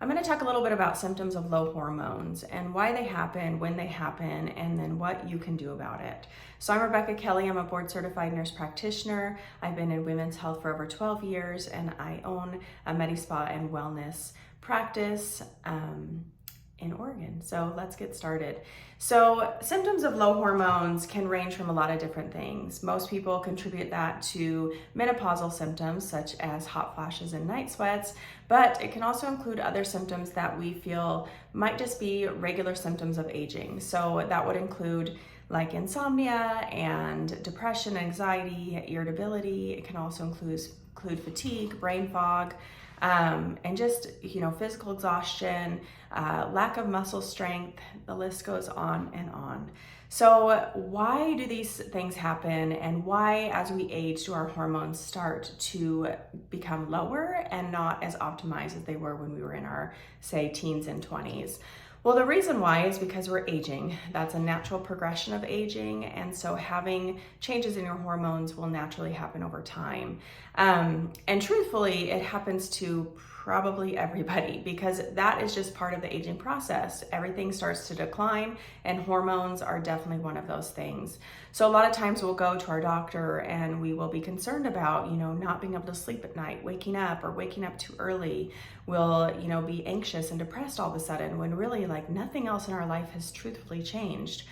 I'm going to talk a little bit about symptoms of low hormones and why they happen, when they happen, and then what you can do about it. So I'm Rebecca Kelly. I'm a board certified nurse practitioner. I've been in women's health for over 12 years, and I own a Medi-Spa and wellness practice in Oregon. So let's get started. So symptoms of low hormones can range from a lot of different things. Most people contribute that to menopausal symptoms such as hot flashes and night sweats, but it can also include other symptoms that we feel might just be regular symptoms of aging. So that would include like insomnia and depression, anxiety, irritability. It can also include fatigue, brain fog, and just, physical exhaustion, lack of muscle strength. The list goes on and on. So why do these things happen, and why, as we age, do our hormones start to become lower and not as optimized as they were when we were in our, say, teens and 20s? Well, the reason why is because we're aging. That's a natural progression of aging, and so having changes in your hormones will naturally happen over time. And truthfully, it happens to probably everybody because that is just part of the aging process. Everything starts to decline, and hormones are definitely one of those things. So a lot of times we'll go to our doctor and we will be concerned about, not being able to sleep at night, waking up too early. We'll, be anxious and depressed all of a sudden when really like nothing else in our life has truthfully changed.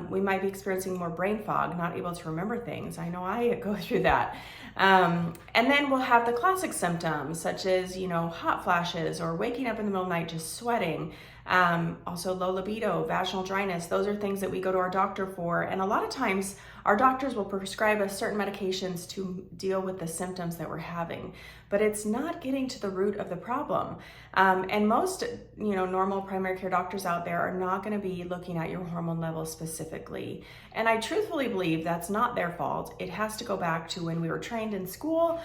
We might be experiencing more brain fog, not able to remember things. I know I go through that. And then we'll have the classic symptoms such as, hot flashes or waking up in the middle of the night just sweating. Also low libido, vaginal dryness. Those are things that we go to our doctor for. And a lot of times our doctors will prescribe us certain medications to deal with the symptoms that we're having, but it's not getting to the root of the problem. And most, normal primary care doctors out there are not going to be looking at your hormone levels specifically. And I truthfully believe that's not their fault. It has to go back to when we were trained in school,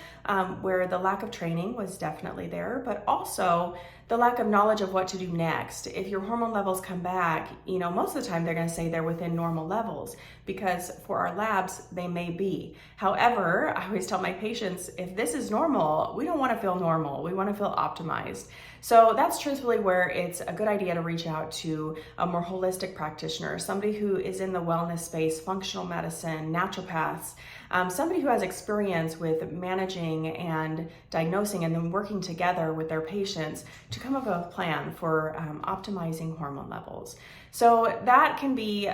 where the lack of training was definitely there, but also the lack of knowledge of what to do next. If your hormone levels come back, most of the time they're going to say they're within normal levels because for our labs, they may be. However, I always tell my patients, if this is normal, we don't want to feel normal. We want to feel optimized. So that's truthfully where it's a good idea to reach out to a more holistic practitioner, somebody who is in the wellness space, functional medicine, naturopaths, somebody who has experience with managing and diagnosing and then working together with their patients to come up with a plan for optimizing hormone levels. So that can be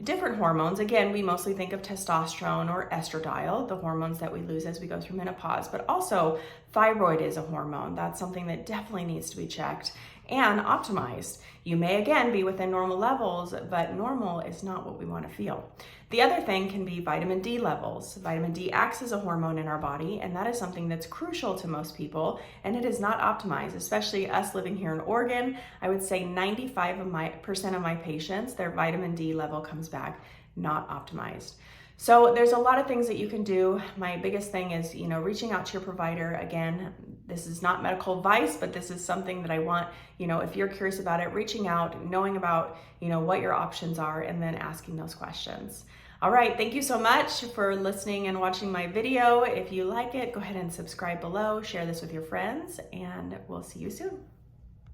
different hormones. Again, we mostly think of testosterone or estradiol, the hormones that we lose as we go through menopause, but also thyroid is a hormone. That's something that definitely needs to be checked and optimized. You may again be within normal levels, but normal is not what we want to feel. The other thing can be vitamin D levels. Vitamin D acts as a hormone in our body, and that is something that's crucial to most people, and it is not optimized, especially us living here in Oregon. I would say 95% of my patients, their vitamin D level comes back not optimized. So there's a lot of things that you can do. My biggest thing is, reaching out to your provider. Again, this is not medical advice, but this is something that I want, if you're curious about it, reaching out, knowing about, what your options are, and then asking those questions. All right, thank you so much for listening and watching my video. If you like it, go ahead and subscribe below, share this with your friends, and we'll see you soon.